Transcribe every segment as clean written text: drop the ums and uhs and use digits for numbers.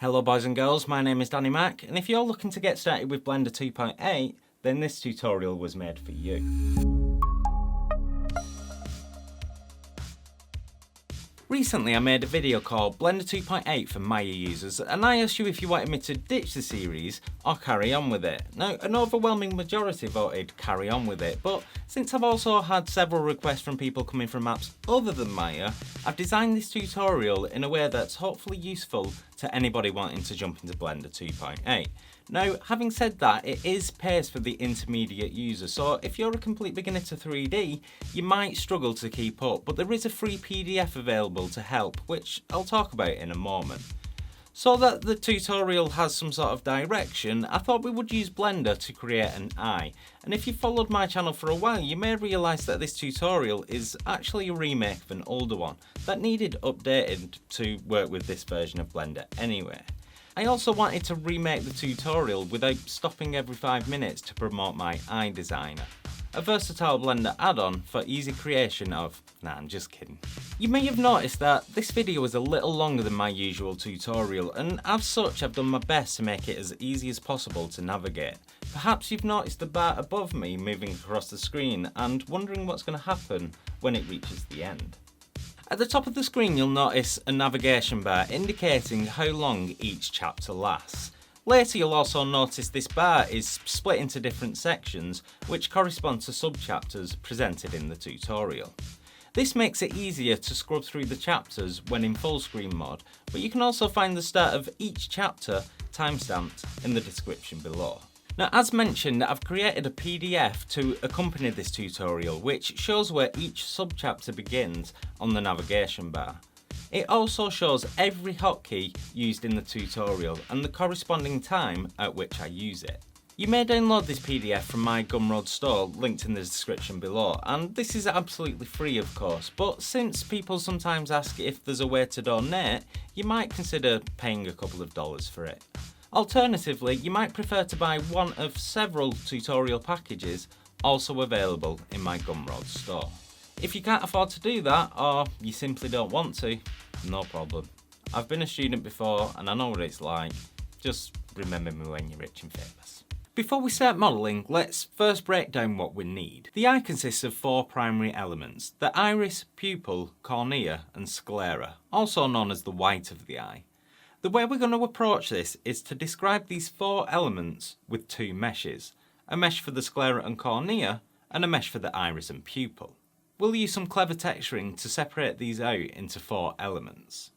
Hello boys and girls, my name is Danny Mac, and if you're looking to get started with Blender 2.8, then this tutorial was made for you. Recently I made a video called Blender 2.8 for Maya users, and I asked you if you wanted me to ditch the series or carry on with it. Now, an overwhelming majority voted carry on with it, but since I've also had several requests from people coming from apps other than Maya, I've designed this tutorial in a way that's hopefully useful to anybody wanting to jump into Blender 2.8. Now, having said that, it is paced for the intermediate user, so if you're a complete beginner to 3D, you might struggle to keep up, but there is a free PDF available to help, which I'll talk about in a moment. So that the tutorial has some sort of direction, I thought we would use Blender to create an eye. And if you followed my channel for a while, you may realise that this tutorial is actually a remake of an older one that needed updated to work with this version of Blender anyway. I also wanted to remake the tutorial without stopping every 5 minutes to promote my eye designer, a versatile Blender add-on for easy creation of... Nah, I'm just kidding. You may have noticed that this video is a little longer than my usual tutorial, and as such I've done my best to make it as easy as possible to navigate. Perhaps you've noticed the bar above me moving across the screen and wondering what's going to happen when it reaches the end. At the top of the screen you'll notice a navigation bar indicating how long each chapter lasts. Later you'll also notice this bar is split into different sections which correspond to subchapters presented in the tutorial. This makes it easier to scrub through the chapters when in full screen mode, but you can also find the start of each chapter timestamped in the description below. Now, as mentioned, I've created a PDF to accompany this tutorial which shows where each subchapter begins on the navigation bar. It also shows every hotkey used in the tutorial and the corresponding time at which I use it. You may download this PDF from my Gumroad store linked in the description below, and this is absolutely free of course, but since people sometimes ask if there's a way to donate, you might consider paying a couple of dollars for it. Alternatively, you might prefer to buy one of several tutorial packages also available in my Gumroad store. If you can't afford to do that, or you simply don't want to, no problem. I've been a student before and I know what it's like. Just remember me when you're rich and famous. Before we start modelling, let's first break down what we need. The eye consists of 4 primary elements: the iris, pupil, cornea and sclera, also known as the white of the eye. The way we're going to approach this is to describe these 4 elements with 2 meshes, a mesh for the sclera and cornea and a mesh for the iris and pupil. We'll use some clever texturing to separate these out into 4 elements.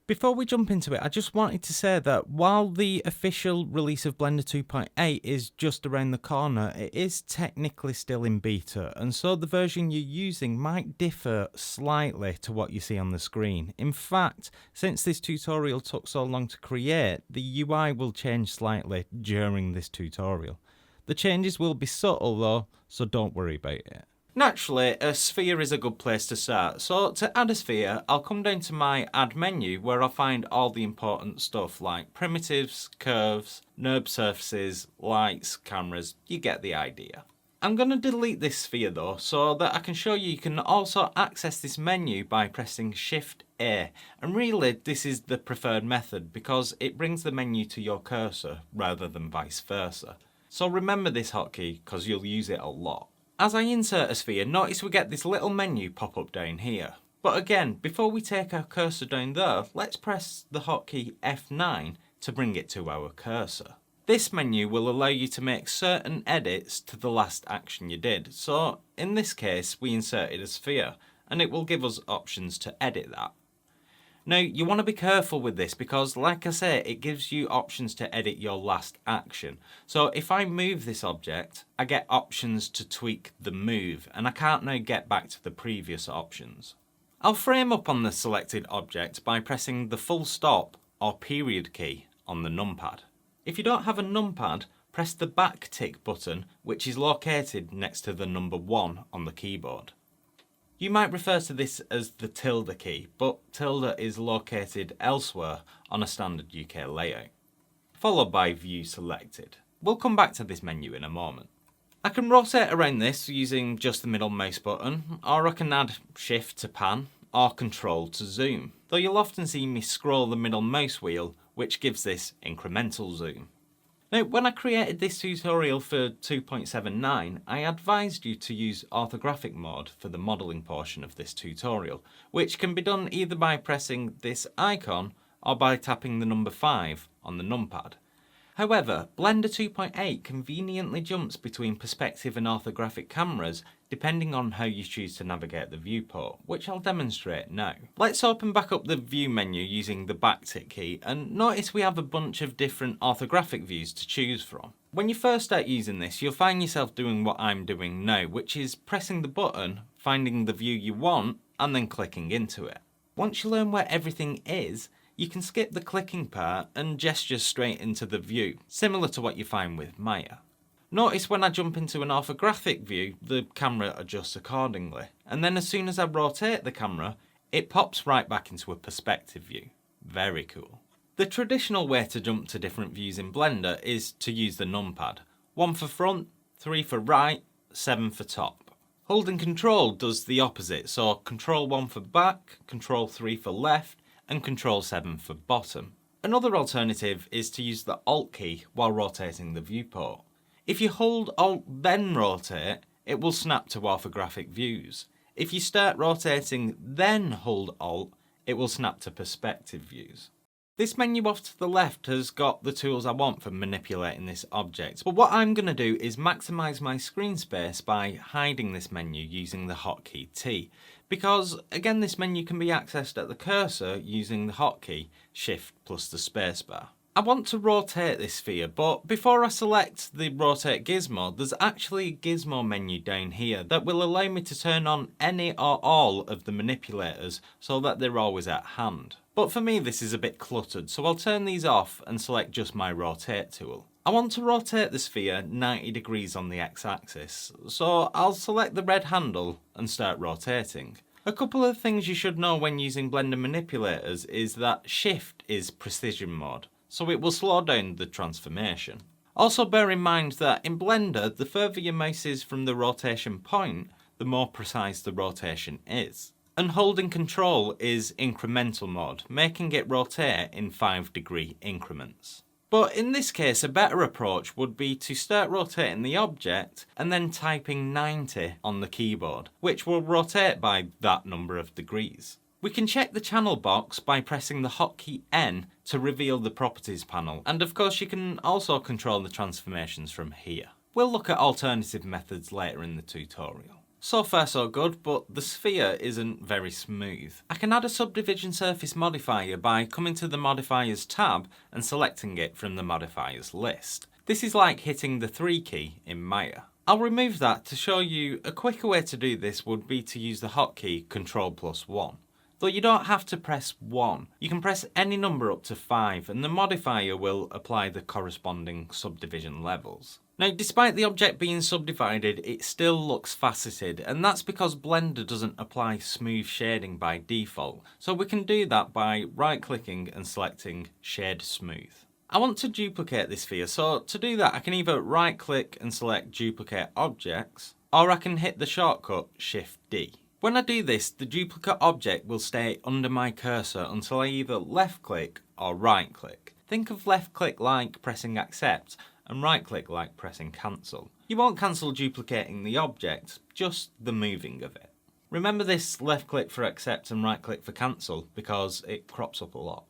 Before we jump into it, I just wanted to say that while the official release of Blender 2.8 is just around the corner, it is technically still in beta, and so the version you're using might differ slightly to what you see on the screen. In fact, since this tutorial took so long to create, the UI will change slightly during this tutorial. The changes will be subtle though, so don't worry about it. Naturally, a sphere is a good place to start, so to add a sphere, I'll come down to my add menu where I'll find all the important stuff like primitives, curves, NURB surfaces, lights, cameras, you get the idea. I'm going to delete this sphere though, so that I can show you can also access this menu by pressing Shift A, and really this is the preferred method because it brings the menu to your cursor rather than vice versa. So remember this hotkey because you'll use it a lot. As I insert a sphere, notice we get this little menu pop up down here. But again, before we take our cursor down there, let's press the hotkey F9 to bring it to our cursor. This menu will allow you to make certain edits to the last action you did. So in this case, we inserted a sphere, and it will give us options to edit that. Now, you want to be careful with this because, like I say, it gives you options to edit your last action. So if I move this object, I get options to tweak the move, and I can't now get back to the previous options. I'll frame up on the selected object by pressing the full stop or period key on the numpad. If you don't have a numpad, press the back tick button, which is located next to the number 1 on the keyboard. You might refer to this as the tilde key, but tilde is located elsewhere on a standard UK layout, followed by View Selected. We'll come back to this menu in a moment. I can rotate around this using just the middle mouse button, or I can add Shift to pan, or Control to zoom, though you'll often see me scroll the middle mouse wheel which gives this incremental zoom. Now, when I created this tutorial for 2.79, I advised you to use orthographic mode for the modelling portion of this tutorial, which can be done either by pressing this icon or by tapping the number 5 on the numpad. However, Blender 2.8 conveniently jumps between perspective and orthographic cameras depending on how you choose to navigate the viewport, which I'll demonstrate now. Let's open back up the view menu using the backtick key and notice we have a bunch of different orthographic views to choose from. When you first start using this, you'll find yourself doing what I'm doing now, which is pressing the button, finding the view you want, and then clicking into it. Once you learn where everything is, you can skip the clicking part and gesture straight into the view, similar to what you find with Maya. Notice when I jump into an orthographic view, the camera adjusts accordingly, and then as soon as I rotate the camera, it pops right back into a perspective view. Very cool. The traditional way to jump to different views in Blender is to use the numpad. 1 for front, 3 for right, 7 for top. Holding Control does the opposite, so Control 1 for back, Control 3 for left, and Control 7 for bottom. Another alternative is to use the Alt key while rotating the viewport. If you hold Alt then rotate, it will snap to orthographic views. If you start rotating then hold Alt, it will snap to perspective views. This menu off to the left has got the tools I want for manipulating this object, but what I'm going to do is maximise my screen space by hiding this menu using the hotkey T, because again this menu can be accessed at the cursor using the hotkey Shift plus the spacebar. I want to rotate this sphere, but before I select the rotate gizmo, there's actually a gizmo menu down here that will allow me to turn on any or all of the manipulators so that they're always at hand. But for me this is a bit cluttered, so I'll turn these off and select just my rotate tool. I want to rotate the sphere 90 degrees on the x-axis, so I'll select the red handle and start rotating. A couple of things you should know when using Blender manipulators is that Shift is precision mode, so it will slow down the transformation. Also bear in mind that in Blender, the further your mouse is from the rotation point, the more precise the rotation is. And holding Control is incremental mode, making it rotate in 5-degree increments. But in this case, a better approach would be to start rotating the object and then typing 90 on the keyboard, which will rotate by that number of degrees. We can check the channel box by pressing the hotkey N to reveal the properties panel, and of course you can also control the transformations from here. We'll look at alternative methods later in the tutorial. So far so good, but the sphere isn't very smooth. I can add a subdivision surface modifier by coming to the modifiers tab and selecting it from the modifiers list. This is like hitting the 3 key in Maya. I'll remove that to show you a quicker way to do this would be to use the hotkey Ctrl+1. Though you don't have to press 1, you can press any number up to 5 and the modifier will apply the corresponding subdivision levels. Now, despite the object being subdivided, it still looks faceted, and that's because Blender doesn't apply smooth shading by default, so we can do that by right-clicking and selecting Shade Smooth. I want to duplicate this sphere, so to do that I can either right-click and select Duplicate Objects, or I can hit the shortcut Shift-D. When I do this, the duplicate object will stay under my cursor until I either left-click or right-click. Think of left-click like pressing Accept, and right-click like pressing Cancel. You won't cancel duplicating the object, just the moving of it. Remember this left-click for Accept and right-click for Cancel, because it crops up a lot.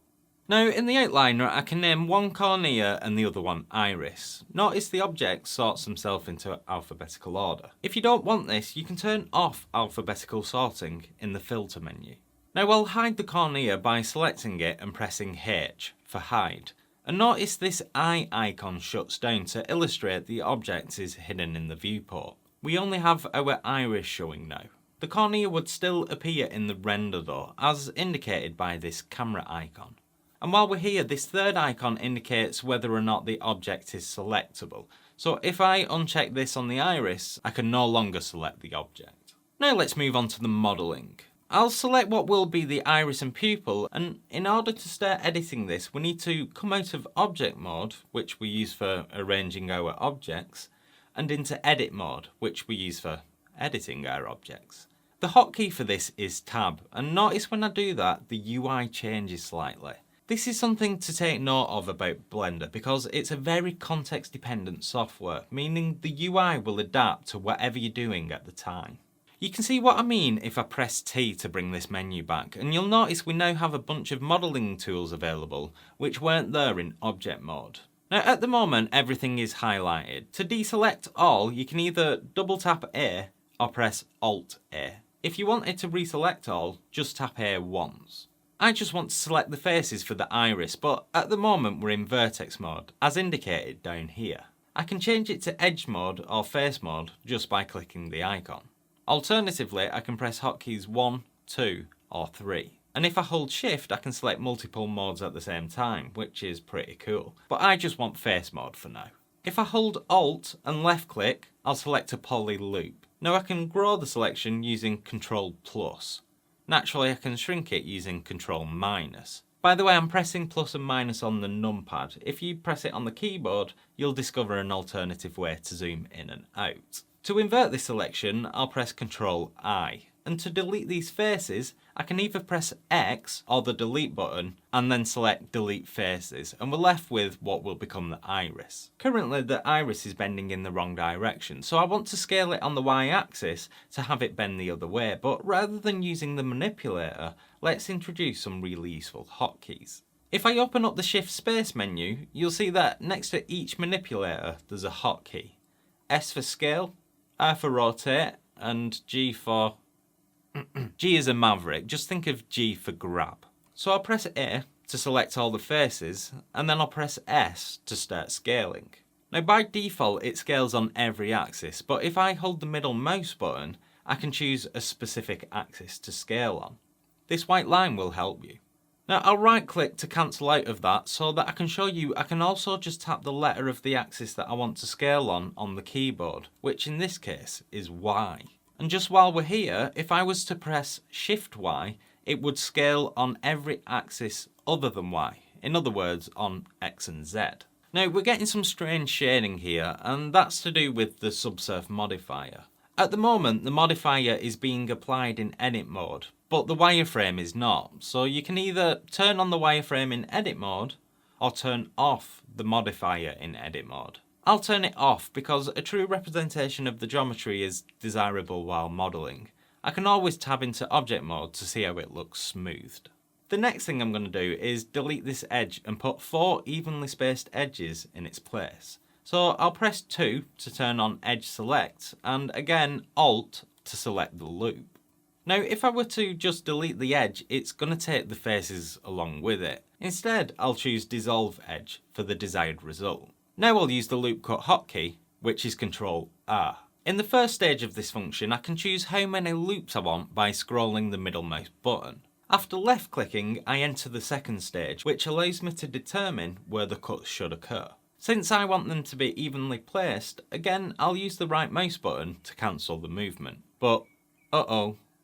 Now, in the outliner, I can name one Cornea and the other one Iris. Notice the object sorts themselves into alphabetical order. If you don't want this, you can turn off alphabetical sorting in the Filter menu. Now, I'll hide the Cornea by selecting it and pressing H for Hide. And notice this eye icon shuts down to illustrate the object is hidden in the viewport. We only have our iris showing now. The cornea would still appear in the render though, as indicated by this camera icon. And while we're here, this third icon indicates whether or not the object is selectable. So if I uncheck this on the iris, I can no longer select the object. Now let's move on to the modelling. I'll select what will be the iris and pupil, and in order to start editing this we need to come out of object mode, which we use for arranging our objects, and into edit mode, which we use for editing our objects. The hotkey for this is Tab, and notice when I do that the UI changes slightly. This is something to take note of about Blender because it's a very context dependent software, meaning the UI will adapt to whatever you're doing at the time. You can see what I mean if I press T to bring this menu back, and you'll notice we now have a bunch of modelling tools available which weren't there in object mode. Now at the moment everything is highlighted. To deselect all, you can either double tap A or press Alt A. If you wanted to reselect all, just tap A once. I just want to select the faces for the iris, but at the moment we're in vertex mode, as indicated down here. I can change it to edge mode or face mode just by clicking the icon. Alternatively, I can press hotkeys 1, 2 or 3. And if I hold shift, I can select multiple modes at the same time, which is pretty cool. But I just want face mode for now. If I hold Alt and left click, I'll select a poly loop. Now I can grow the selection using Ctrl+. Naturally, I can shrink it using Ctrl-. By the way, I'm pressing plus and minus on the numpad. If you press it on the keyboard, you'll discover an alternative way to zoom in and out. To invert this selection, I'll press Ctrl-I. And to delete these faces, I can either press X or the delete button and then select delete faces, and we're left with what will become the iris. Currently the iris is bending in the wrong direction, so I want to scale it on the Y-axis to have it bend the other way, but rather than using the manipulator, let's introduce some really useful hotkeys. If I open up the Shift Space menu, you'll see that next to each manipulator there's a hotkey. S for scale, R for rotate, and G for G is a maverick, just think of G for grab. So I'll press A to select all the faces, and then I'll press S to start scaling. Now by default it scales on every axis, but if I hold the middle mouse button, I can choose a specific axis to scale on. This white line will help you. Now I'll right click to cancel out of that so that I can show you I can also just tap the letter of the axis that I want to scale on the keyboard, which in this case is Y. And just while we're here, if I was to press Shift Y, it would scale on every axis other than Y. In other words, on X and Z. Now we're getting some strange shading here, and that's to do with the Subsurf modifier. At the moment, the modifier is being applied in edit mode, but the wireframe is not. So you can either turn on the wireframe in edit mode, or turn off the modifier in edit mode. I'll turn it off because a true representation of the geometry is desirable while modelling. I can always tab into object mode to see how it looks smoothed. The next thing I'm going to do is delete this edge and put 4 evenly spaced edges in its place. So I'll press 2 to turn on edge select, and again Alt to select the loop. Now if I were to just delete the edge, it's going to take the faces along with it. Instead I'll choose dissolve edge for the desired result. Now I'll use the loop cut hotkey, which is Ctrl-R. In the first stage of this function, I can choose how many loops I want by scrolling the middle mouse button. After left clicking, I enter the second stage, which allows me to determine where the cuts should occur. Since I want them to be evenly placed, again I'll use the right mouse button to cancel the movement. But,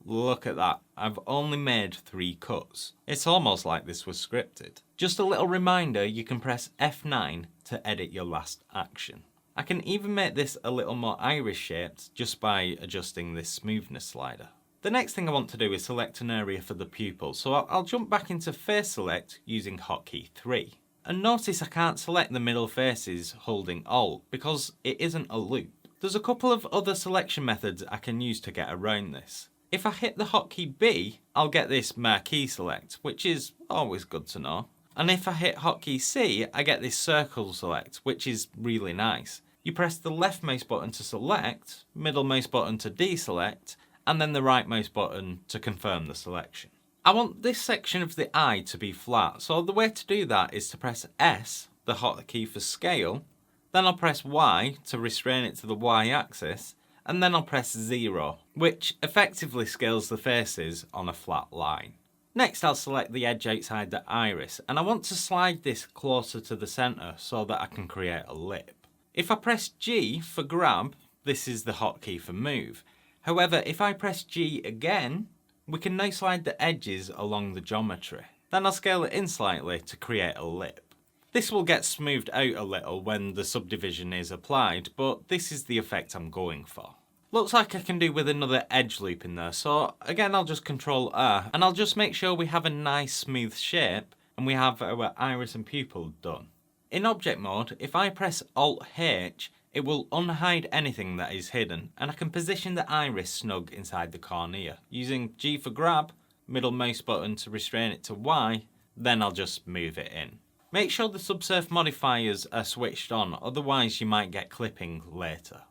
look at that, I've only made 3 cuts. It's almost like this was scripted. Just a little reminder, you can press F9 to edit your last action. I can even make this a little more iris shaped just by adjusting this smoothness slider. The next thing I want to do is select an area for the pupil, so I'll jump back into face select using hotkey 3. And notice I can't select the middle faces holding Alt because it isn't a loop. There's a couple of other selection methods I can use to get around this. If I hit the hotkey B, I'll get this marquee select, which is always good to know. And if I hit hotkey C, I get this circle select, which is really nice. You press the left mouse button to select, middle mouse button to deselect, and then the right mouse button to confirm the selection. I want this section of the eye to be flat, so the way to do that is to press S, the hotkey for scale, then I'll press Y to restrain it to the Y axis, and then I'll press 0, which effectively scales the faces on a flat line. Next I'll select the edge outside the iris, and I want to slide this closer to the centre so that I can create a lip. If I press G for grab, this is the hotkey for move. However, if I press G again, we can now slide the edges along the geometry. Then I'll scale it in slightly to create a lip. This will get smoothed out a little when the subdivision is applied, but this is the effect I'm going for. Looks like I can do with another edge loop in there, so again I'll just Ctrl-R and I'll just make sure we have a nice smooth shape and we have our iris and pupil done. In object mode, if I press Alt H, it will unhide anything that is hidden, and I can position the iris snug inside the cornea. Using G for grab, middle mouse button to restrain it to Y, then I'll just move it in. Make sure the Subsurf modifiers are switched on, otherwise you might get clipping later.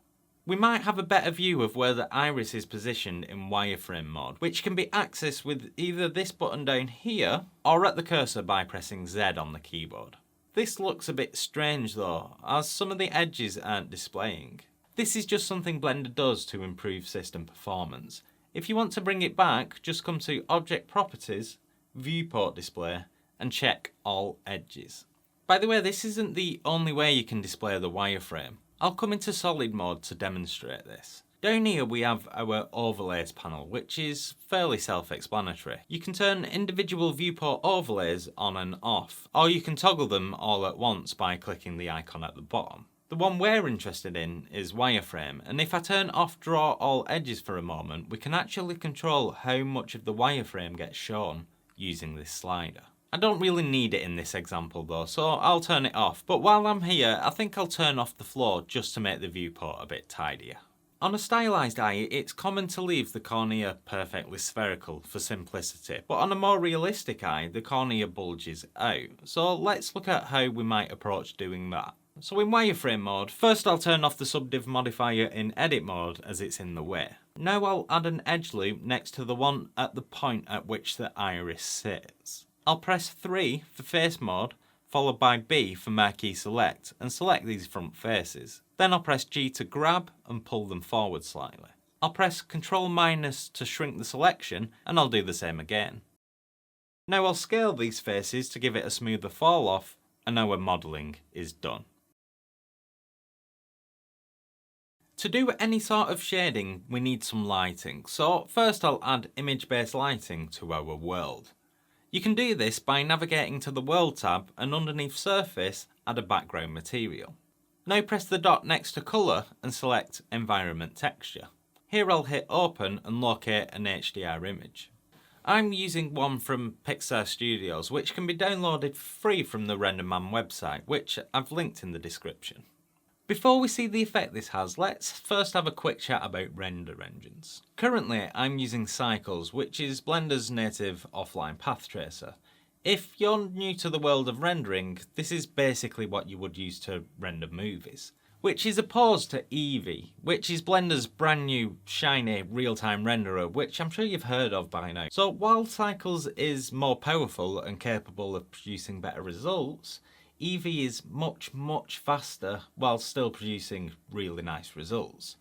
We might have a better view of where the iris is positioned in wireframe mode, which can be accessed with either this button down here, or at the cursor by pressing Z on the keyboard. This looks a bit strange though, as some of the edges aren't displaying. This is just something Blender does to improve system performance. If you want to bring it back, just come to Object Properties, Viewport Display, and check All Edges. By the way, this isn't the only way you can display the wireframe. I'll come into solid mode to demonstrate this. Down here we have our overlays panel, which is fairly self-explanatory. You can turn individual viewport overlays on and off, or you can toggle them all at once by clicking the icon at the bottom. The one we're interested in is wireframe, and if I turn off draw all edges for a moment, we can actually control how much of the wireframe gets shown using this slider. I don't really need it in this example though, so I'll turn it off, but while I'm here I think I'll turn off the flow just to make the viewport a bit tidier. On a stylized eye, it's common to leave the cornea perfectly spherical for simplicity, but on a more realistic eye, the cornea bulges out. So let's look at how we might approach doing that. So in wireframe mode, first I'll turn off the subdiv modifier in edit mode as it's in the way. Now I'll add an edge loop next to the one at the point at which the iris sits. I'll press 3 for face mode, followed by B for marquee select, and select these front faces. Then I'll press G to grab and pull them forward slightly. I'll press Ctrl- to shrink the selection, and I'll do the same again. Now I'll scale these faces to give it a smoother fall off, and our modelling is done. To do any sort of shading, we need some lighting, so first I'll add image-based lighting to our world. You can do this by navigating to the World tab and underneath Surface, add a background material. Now press the dot next to Colour and select Environment Texture. Here I'll hit Open and locate an HDR image. I'm using one from Pixar Studios, which can be downloaded free from the RenderMan website, which I've linked in the description. Before we see the effect this has, let's first have a quick chat about render engines. Currently, I'm using Cycles, which is Blender's native offline path tracer. If you're new to the world of rendering, this is basically what you would use to render movies. Which is opposed to Eevee, which is Blender's brand new, shiny, real-time renderer, which I'm sure you've heard of by now. So while Cycles is more powerful and capable of producing better results, Eevee is much faster while still producing really nice results.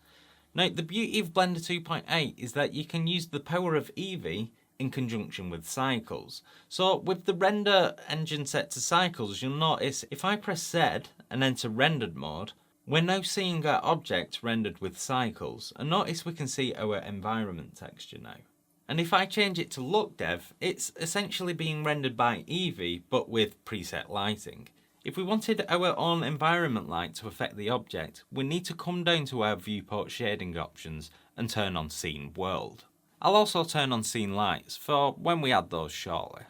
Now the beauty of Blender 2.8 is that you can use the power of Eevee in conjunction with Cycles. So with the render engine set to Cycles, you'll notice if I press Z and enter rendered mode, we're now seeing our object rendered with Cycles, and notice we can see our environment texture now. And if I change it to look dev, it's essentially being rendered by Eevee but with preset lighting. If we wanted our own environment light to affect the object, we need to come down to our viewport shading options and turn on Scene World. I'll also turn on Scene Lights for when we add those shortly.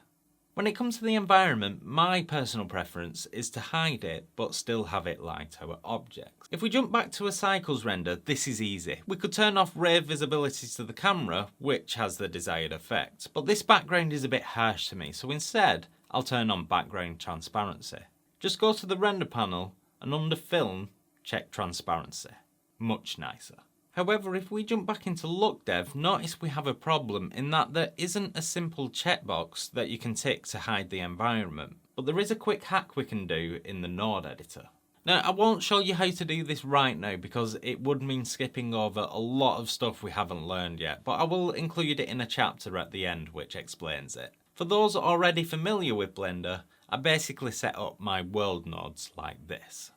When it comes to the environment, my personal preference is to hide it but still have it light our objects. If we jump back to a Cycles render, this is easy. We could turn off ray visibility to the camera, which has the desired effect, but this background is a bit harsh to me, so instead I'll turn on background transparency. Just go to the render panel and under film, check transparency. Much nicer. However, if we jump back into look dev, notice we have a problem in that there isn't a simple checkbox that you can tick to hide the environment, but there is a quick hack we can do in the node editor. Now, I won't show you how to do this right now because it would mean skipping over a lot of stuff we haven't learned yet, but I will include it in a chapter at the end which explains it. For those already familiar with Blender, I basically set up my world nodes like this.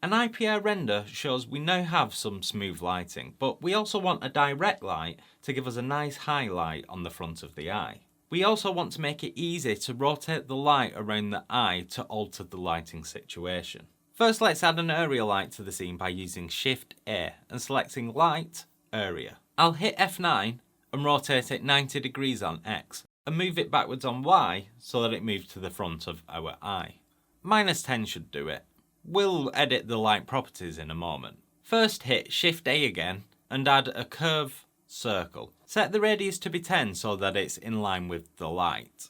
An IPR render shows we now have some smooth lighting, but we also want a direct light to give us a nice highlight on the front of the eye. We also want to make it easy to rotate the light around the eye to alter the lighting situation. First, let's add an area light to the scene by using Shift A and selecting Light, Area. I'll hit F9 and rotate it 90 degrees on X. and move it backwards on Y so that it moves to the front of our eye. -10 should do it. We'll edit the light properties in a moment. First hit Shift A again and add a curve circle. Set the radius to be 10 so that it's in line with the light.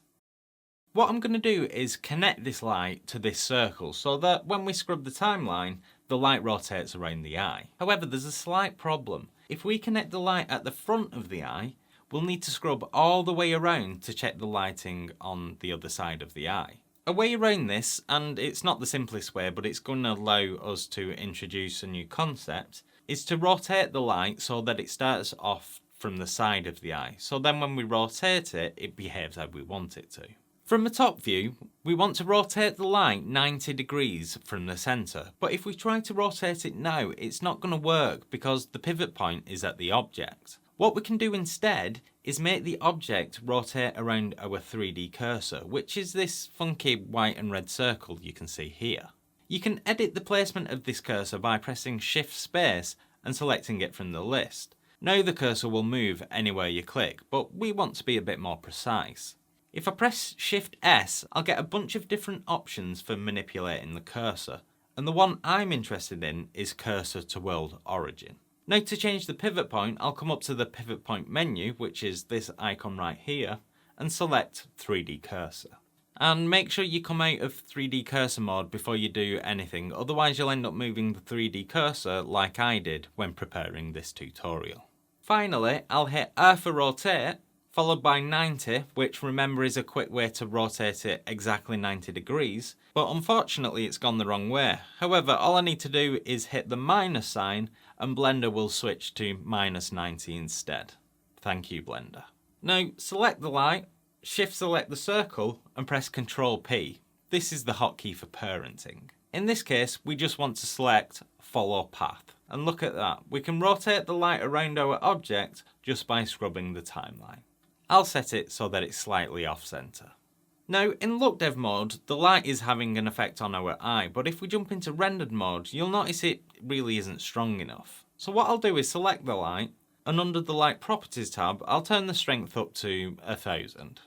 What I'm going to do is connect this light to this circle so that when we scrub the timeline, the light rotates around the eye. However, there's a slight problem. If we connect the light at the front of the eye, we'll need to scrub all the way around to check the lighting on the other side of the eye. A way around this, and it's not the simplest way, but it's going to allow us to introduce a new concept, is to rotate the light so that it starts off from the side of the eye. So then when we rotate it, it behaves how we want it to. From the top view, we want to rotate the light 90 degrees from the centre, but if we try to rotate it now, it's not going to work because the pivot point is at the object. What we can do instead is make the object rotate around our 3D cursor, which is this funky white and red circle you can see here. You can edit the placement of this cursor by pressing Shift Space and selecting it from the list. Now the cursor will move anywhere you click, but we want to be a bit more precise. If I press Shift S, I'll get a bunch of different options for manipulating the cursor, and the one I'm interested in is Cursor to World Origin. Now to change the pivot point, I'll come up to the pivot point menu, which is this icon right here, and select 3D cursor. And make sure you come out of 3D cursor mode before you do anything, otherwise you'll end up moving the 3D cursor like I did when preparing this tutorial. Finally, I'll hit R for rotate, followed by 90, which remember is a quick way to rotate it exactly 90 degrees, but unfortunately it's gone the wrong way. However, all I need to do is hit the minus sign and Blender will switch to -90 instead. Thank you, Blender. Now select the light, shift select the circle and press Ctrl P. This is the hotkey for parenting. In this case, we just want to select follow path. And look at that, we can rotate the light around our object just by scrubbing the timeline. I'll set it so that it's slightly off center. Now in look dev mode, the light is having an effect on our eye, but if we jump into rendered mode, you'll notice it really isn't strong enough. So what I'll do is select the light, and under the light properties tab, I'll turn the strength up to 1000.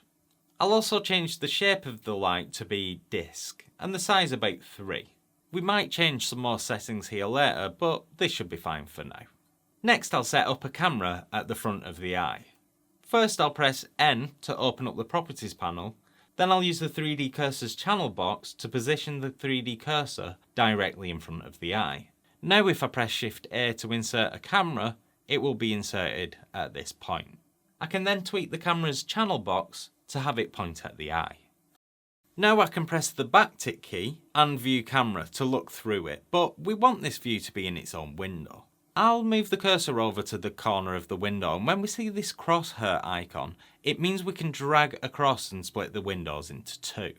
I'll also change the shape of the light to be disc, and the size about 3. We might change some more settings here later, but this should be fine for now. Next I'll set up a camera at the front of the eye. First I'll press N to open up the properties panel, then I'll use the 3D cursor's channel box to position the 3D cursor directly in front of the eye. Now if I press Shift A to insert a camera, it will be inserted at this point. I can then tweak the camera's channel box to have it point at the eye. Now I can press the backtick key and view camera to look through it, but we want this view to be in its own window. I'll move the cursor over to the corner of the window, and when we see this crosshair icon, it means we can drag across and split the windows into two.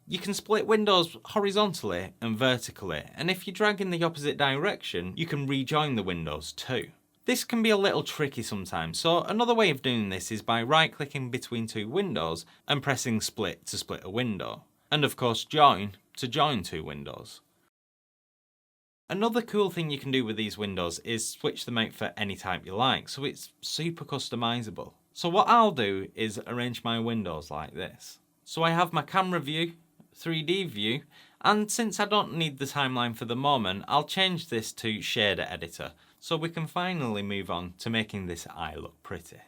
You can split windows horizontally and vertically, and if you drag in the opposite direction, you can rejoin the windows too. This can be a little tricky sometimes, so another way of doing this is by right-clicking between two windows and pressing split to split a window, and of course join to join two windows. Another cool thing you can do with these windows is switch them out for any type you like, so it's super customizable. So what I'll do is arrange my windows like this. So I have my camera view, 3D view, and since I don't need the timeline for the moment, I'll change this to shader editor, so we can finally move on to making this eye look pretty.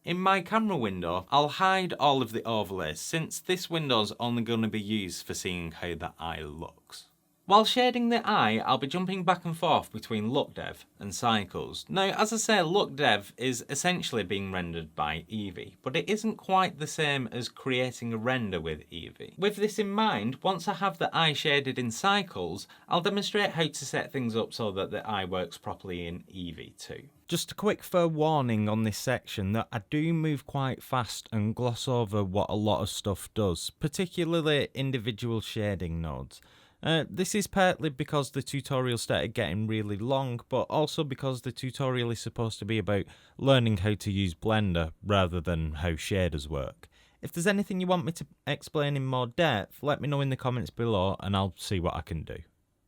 In my camera window, I'll hide all of the overlays since this window's only going to be used for seeing how the eye looks. While shading the eye, I'll be jumping back and forth between Look Dev and Cycles. Now, as I say, Look Dev is essentially being rendered by Eevee, but it isn't quite the same as creating a render with Eevee. With this in mind, once I have the eye shaded in Cycles, I'll demonstrate how to set things up so that the eye works properly in Eevee too. Just a quick forewarning on this section that I do move quite fast and gloss over what a lot of stuff does, particularly individual shading nodes. This is partly because the tutorial started getting really long, but also because the tutorial is supposed to be about learning how to use Blender rather than how shaders work. If there's anything you want me to explain in more depth, let me know in the comments below and I'll see what I can do.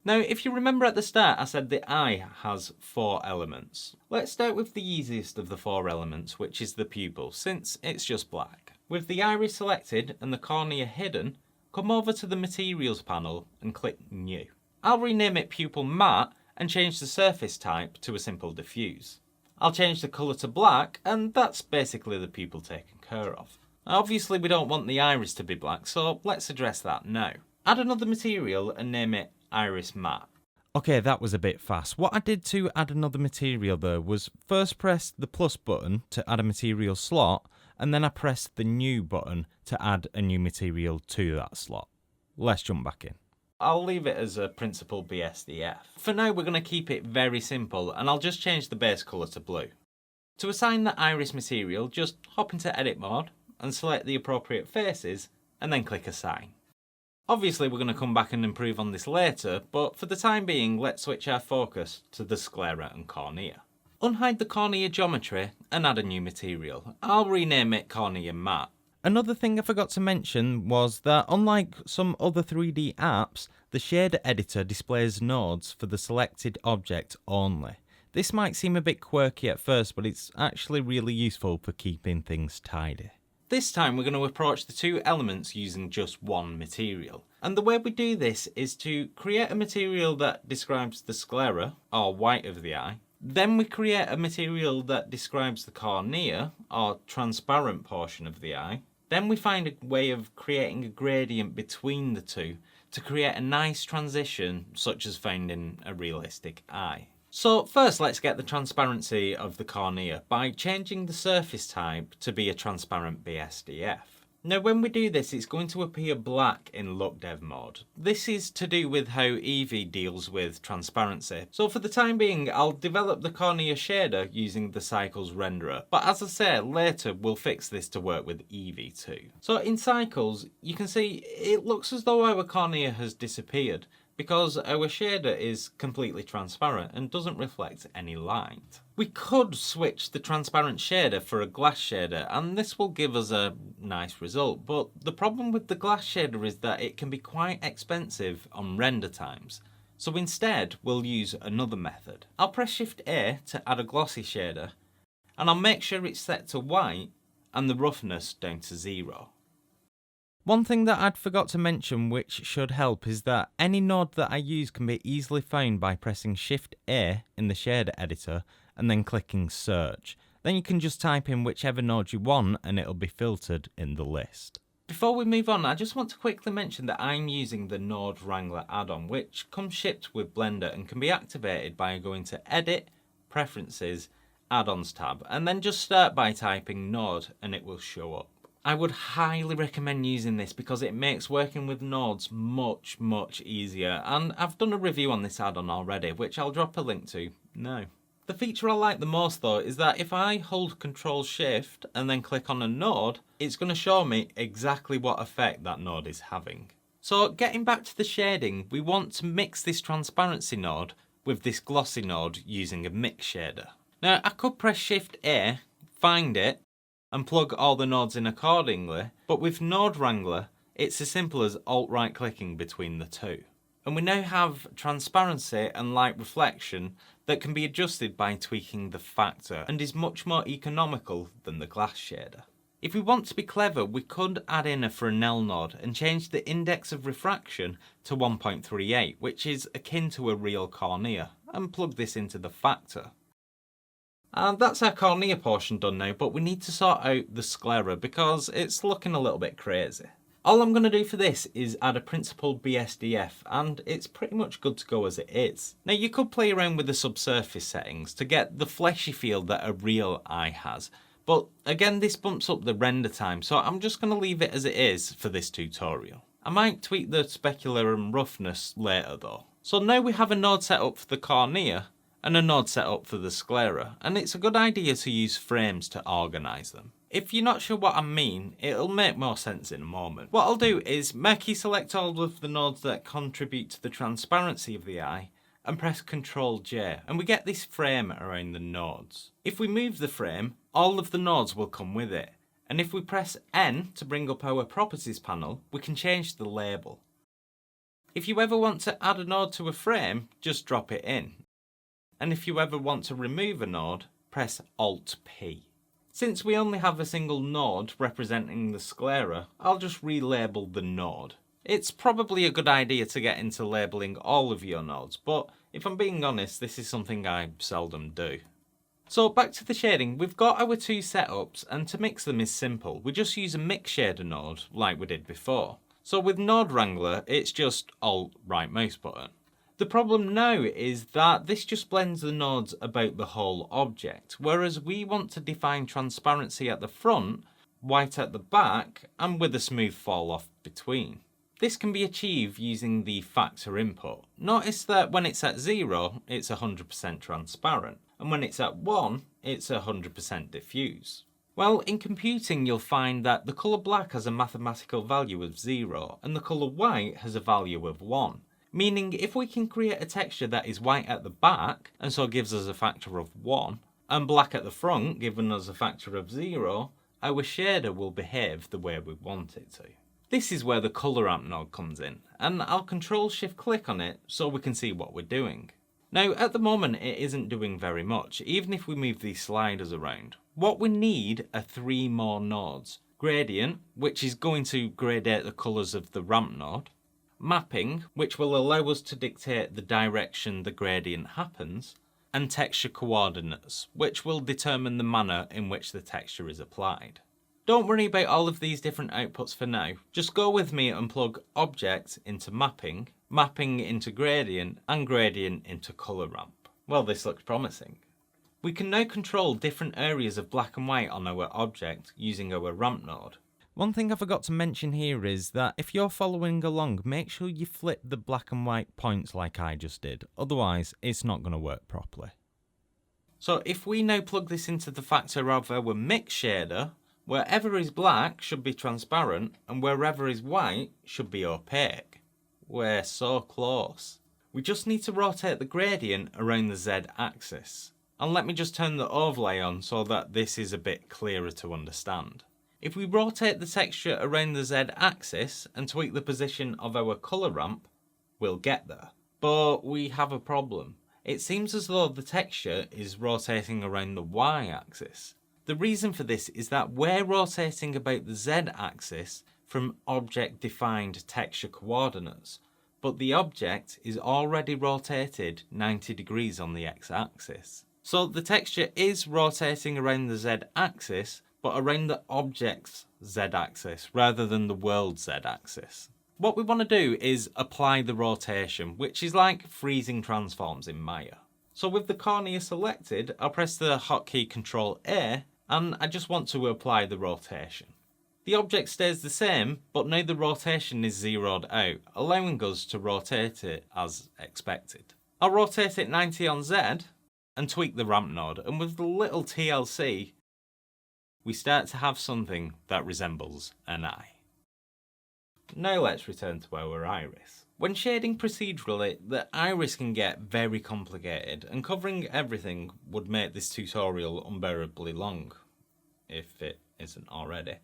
Now, if you remember at the start, I said the eye has 4 elements. Let's start with the easiest of the 4 elements, which is the pupil, since it's just black. With the iris selected and the cornea hidden, come over to the Materials panel and click New. I'll rename it Pupil Matte and change the surface type to a simple diffuse. I'll change the colour to black, and that's basically the pupil taken care of. Obviously we don't want the iris to be black, so let's address that now. Add another material and name it Iris Matte. Okay, that was a bit fast. What I did to add another material though was first press the plus button to add a material slot, and then I pressed the new button to add a new material to that slot. Let's jump back in. I'll leave it as a Principled BSDF. For now we're going to keep it very simple, and I'll just change the base colour to blue. To assign the iris material, just hop into edit mode and select the appropriate faces and then click assign. Obviously we're going to come back and improve on this later, but for the time being let's switch our focus to the sclera and cornea. Unhide the cornea geometry and add a new material. I'll rename it Cornea Matte. Another thing I forgot to mention was that unlike some other 3D apps, the shader editor displays nodes for the selected object only. This might seem a bit quirky at first, but it's actually really useful for keeping things tidy. This time we're going to approach the two elements using just one material. And the way we do this is to create a material that describes the sclera, or white of the eye. Then we create a material that describes the cornea, or transparent portion of the eye. Then we find a way of creating a gradient between the two to create a nice transition, such as found in a realistic eye. So first let's get the transparency of the cornea by changing the surface type to be a transparent BSDF. Now when we do this, it's going to appear black in Look Dev mode. This is to do with how Eevee deals with transparency. So for the time being, I'll develop the cornea shader using the Cycles renderer. But as I say, later we'll fix this to work with Eevee too. So in Cycles, you can see it looks as though our cornea has disappeared, because our shader is completely transparent and doesn't reflect any light. We could switch the transparent shader for a glass shader, and this will give us a nice result, but the problem with the glass shader is that it can be quite expensive on render times. So instead we'll use another method. I'll press Shift A to add a glossy shader, and I'll make sure it's set to white and the roughness down to 0. One thing that I'd forgot to mention which should help is that any node that I use can be easily found by pressing Shift A in the shader editor and then clicking search. Then you can just type in whichever node you want and it'll be filtered in the list. Before we move on, I just want to quickly mention that I'm using the Node Wrangler add-on, which comes shipped with Blender and can be activated by going to Edit, Preferences, Add-ons tab, and then just start by typing Node and it will show up. I would highly recommend using this because it makes working with nodes much easier, and I've done a review on this add-on already, which I'll drop a link to now. The feature I like the most though is that if I hold Ctrl Shift and then click on a node, it's going to show me exactly what effect that node is having. So getting back to the shading, we want to mix this transparency node with this glossy node using a mix shader. Now I could press Shift A, find it, and plug all the nodes in accordingly, but with Node Wrangler, it's as simple as alt-right clicking between the two. And we now have transparency and light reflection that can be adjusted by tweaking the factor and is much more economical than the glass shader. If we want to be clever, we could add in a Fresnel node and change the index of refraction to 1.38, which is akin to a real cornea, and plug this into the factor. And that's our cornea portion done now, but we need to sort out the sclera because it's looking a little bit crazy. All I'm going to do for this is add a Principled BSDF, and it's pretty much good to go as it is. Now you could play around with the subsurface settings to get the fleshy feel that a real eye has, but again this bumps up the render time, so I'm just going to leave it as it is for this tutorial. I might tweak the specular and roughness later though. So now we have a node set up for the cornea, and a node set up for the sclera, and it's a good idea to use frames to organise them. If you're not sure what I mean, it'll make more sense in a moment. What I'll do is marquee select all of the nodes that contribute to the transparency of the eye, and press Ctrl J, and we get this frame around the nodes. If we move the frame, all of the nodes will come with it, and if we press N to bring up our properties panel, we can change the label. If you ever want to add a node to a frame, just drop it in. And if you ever want to remove a node, press Alt-P. Since we only have a single node representing the sclera, I'll just relabel the node. It's probably a good idea to get into labeling all of your nodes, but if I'm being honest, this is something I seldom do. So back to the shading, we've got our two setups, and to mix them is simple. We just use a mix shader node like we did before. So with Node Wrangler, it's just Alt right mouse button. The problem now is that this just blends the nodes about the whole object, whereas we want to define transparency at the front, white at the back, and with a smooth fall off between. This can be achieved using the factor input. Notice that when it's at 0, it's 100% transparent, and when it's at 1, it's 100% diffuse. Well, in computing you'll find that the colour black has a mathematical value of 0, and the colour white has a value of 1. Meaning if we can create a texture that is white at the back, and so gives us a factor of 1, and black at the front, giving us a factor of 0, our shader will behave the way we want it to. This is where the colour ramp node comes in, and I'll Control-Shift-Click on it so we can see what we're doing. Now at the moment it isn't doing very much, even if we move these sliders around. What we need are 3 more nodes. Gradient, which is going to gradate the colours of the ramp node. Mapping, which will allow us to dictate the direction the gradient happens. And texture coordinates, which will determine the manner in which the texture is applied. Don't worry about all of these different outputs for now. Just go with me and plug object into mapping, mapping into gradient, and gradient into colour ramp. Well, this looks promising. We can now control different areas of black and white on our object using our ramp node. One thing I forgot to mention here is that if you're following along, make sure you flip the black and white points like I just did, otherwise it's not going to work properly. So if we now plug this into the factor of our mix shader, wherever is black should be transparent and wherever is white should be opaque. We're so close. We just need to rotate the gradient around the Z axis. And let me just turn the overlay on so that this is a bit clearer to understand. If we rotate the texture around the Z axis and tweak the position of our colour ramp, we'll get there. But we have a problem. It seems as though the texture is rotating around the Y axis. The reason for this is that we're rotating about the Z axis from object defined texture coordinates, but the object is already rotated 90 degrees on the X axis. So the texture is rotating around the Z axis, but around the object's Z axis rather than the world's Z axis. What we want to do is apply the rotation, which is like freezing transforms in Maya. So with the cornea selected, I'll press the hotkey Ctrl A, and I just want to apply the rotation. The object stays the same, but now the rotation is zeroed out, allowing us to rotate it as expected. I'll rotate it 90 on Z and tweak the ramp node, and with the little TLC, we start to have something that resembles an eye. Now let's return to our iris. When shading procedurally, the iris can get very complicated, and covering everything would make this tutorial unbearably long, if it isn't already.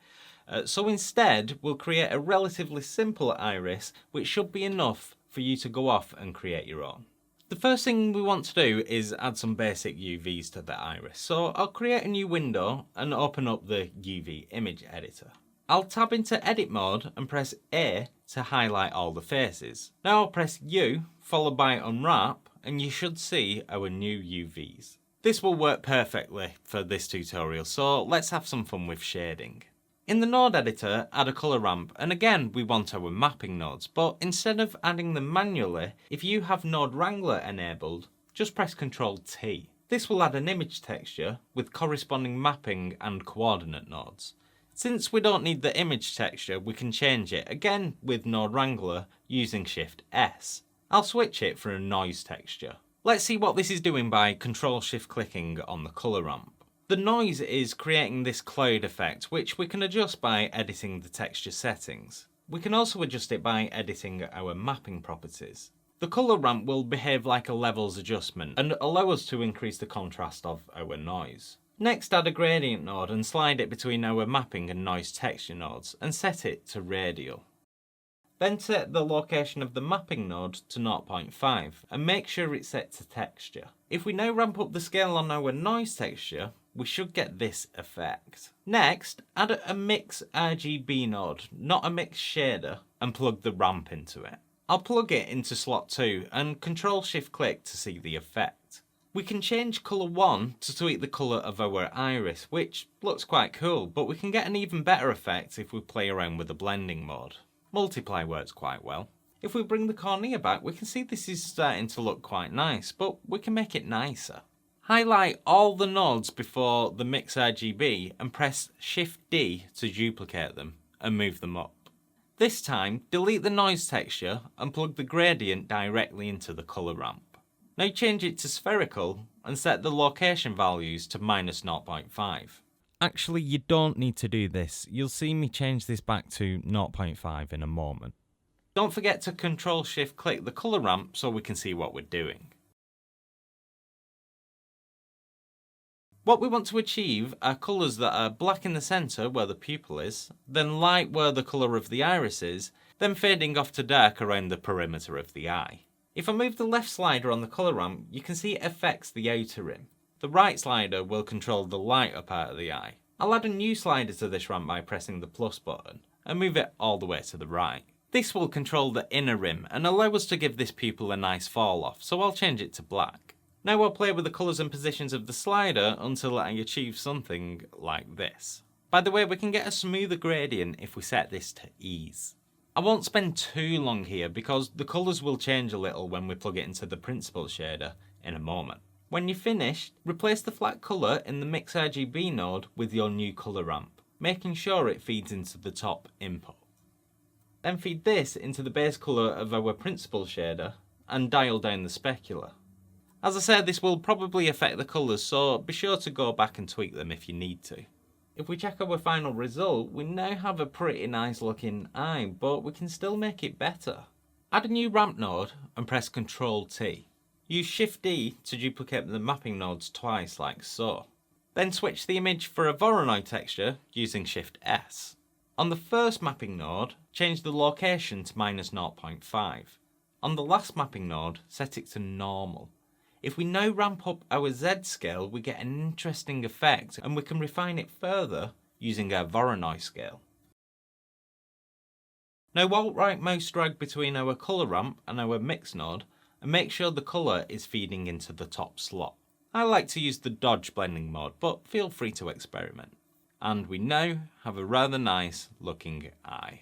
So instead, we'll create a relatively simple iris, which should be enough for you to go off and create your own. The first thing we want to do is add some basic UVs to the iris. So I'll create a new window and open up the UV image editor. I'll tab into edit mode and press A to highlight all the faces. Now I'll press U followed by unwrap and you should see our new UVs. This will work perfectly for this tutorial, so let's have some fun with shading. In the node editor, add a colour ramp, and again we want our mapping nodes, but instead of adding them manually, if you have Node Wrangler enabled, just press Ctrl T. This will add an image texture with corresponding mapping and coordinate nodes. Since we don't need the image texture, we can change it again with Node Wrangler using Shift S. I'll switch it for a noise texture. Let's see what this is doing by Control-Shift-clicking on the colour ramp. The noise is creating this cloud effect, which we can adjust by editing the texture settings. We can also adjust it by editing our mapping properties. The colour ramp will behave like a levels adjustment and allow us to increase the contrast of our noise. Next, add a gradient node and slide it between our mapping and noise texture nodes and set it to radial. Then set the location of the mapping node to 0.5 and make sure it's set to texture. If we now ramp up the scale on our noise texture, we should get this effect. Next, add a mix RGB node, not a mix shader, and plug the ramp into it. I'll plug it into slot 2 and Ctrl-Shift-click to see the effect. We can change colour 1 to tweak the colour of our iris, which looks quite cool, but we can get an even better effect if we play around with the blending mode. Multiply works quite well. If we bring the cornea back, we can see this is starting to look quite nice, but we can make it nicer. Highlight all the nodes before the mix RGB and press Shift D to duplicate them and move them up. This time, delete the noise texture and plug the gradient directly into the colour ramp. Now change it to spherical and set the location values to -0.5. Actually, you don't need to do this. You'll see me change this back to 0.5 in a moment. Don't forget to Ctrl-Shift-click the colour ramp so we can see what we're doing. What we want to achieve are colours that are black in the centre where the pupil is, then light where the colour of the iris is, then fading off to dark around the perimeter of the eye. If I move the left slider on the colour ramp, you can see it affects the outer rim. The right slider will control the lighter part of the eye. I'll add a new slider to this ramp by pressing the plus button and move it all the way to the right. This will control the inner rim and allow us to give this pupil a nice fall off, so I'll change it to black. Now I'll play with the colours and positions of the slider until I achieve something like this. By the way, we can get a smoother gradient if we set this to ease. I won't spend too long here because the colours will change a little when we plug it into the principal shader in a moment. When you're finished, replace the flat colour in the Mix RGB node with your new colour ramp, making sure it feeds into the top input. Then feed this into the base colour of our principal shader and dial down the specular. As I said, this will probably affect the colours, so be sure to go back and tweak them if you need to. If we check our final result, we now have a pretty nice looking eye, but we can still make it better. Add a new ramp node and press Ctrl T. Use Shift D to duplicate the mapping nodes twice like so. Then switch the image for a Voronoi texture using Shift S. On the first mapping node, change the location to -0.5. On the last mapping node, set it to normal. If we now ramp up our Z scale, we get an interesting effect and we can refine it further using our Voronoi scale. Now alt-right mouse drag between our colour ramp and our mix node and make sure the colour is feeding into the top slot. I like to use the dodge blending mode, but feel free to experiment. And we now have a rather nice looking eye.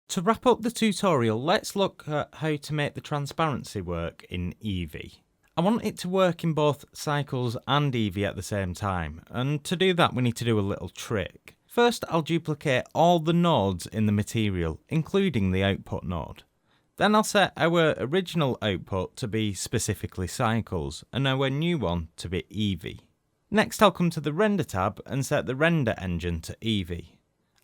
To wrap up the tutorial, let's look at how to make the transparency work in Eevee. I want it to work in both Cycles and Eevee at the same time, and to do that we need to do a little trick. First, I'll duplicate all the nodes in the material, including the output node. Then I'll set our original output to be specifically Cycles, and our new one to be Eevee. Next I'll come to the Render tab and set the render engine to Eevee.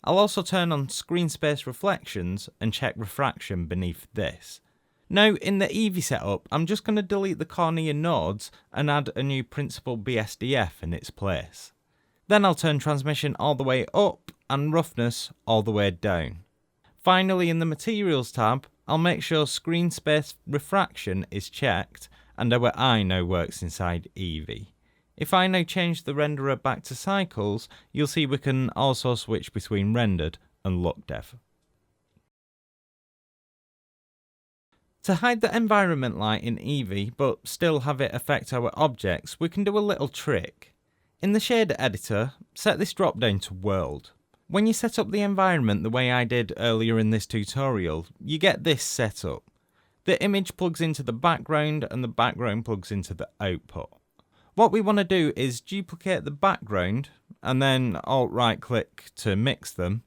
I'll also turn on screen space reflections and check refraction beneath this. Now in the Eevee setup, I'm just going to delete the Cornea nodes and add a new principal BSDF in its place. Then I'll turn transmission all the way up and roughness all the way down. Finally, in the materials tab, I'll make sure screen space refraction is checked and our eye now works inside Eevee. If I now change the renderer back to Cycles, you'll see we can also switch between rendered and look dev. To hide the environment light in Eevee but still have it affect our objects, we can do a little trick. In the shader editor, set this drop down to world. When you set up the environment the way I did earlier in this tutorial, you get this set up. The image plugs into the background and the background plugs into the output. What we want to do is duplicate the background and then alt-right click to mix them.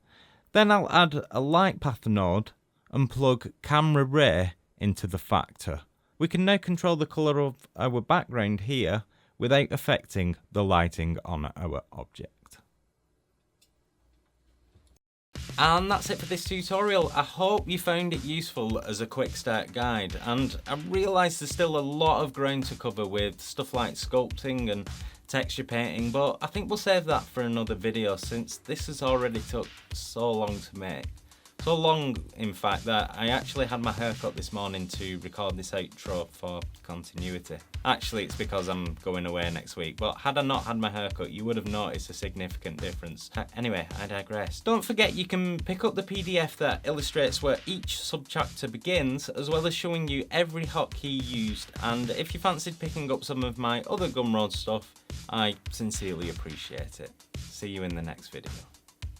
Then I'll add a light path node and plug camera ray into the factor. We can now control the colour of our background here without affecting the lighting on our object. And that's it for this tutorial. I hope you found it useful as a quick start guide, and I realise there's still a lot of ground to cover with stuff like sculpting and texture painting, but I think we'll save that for another video since this has already took so long to make. So long, in fact, that I actually had my haircut this morning to record this outro for continuity. Actually, it's because I'm going away next week, but had I not had my haircut, you would have noticed a significant difference. Anyway, I digress. Don't forget you can pick up the PDF that illustrates where each subchapter begins, as well as showing you every hotkey used, and if you fancied picking up some of my other Gumroad stuff, I sincerely appreciate it. See you in the next video.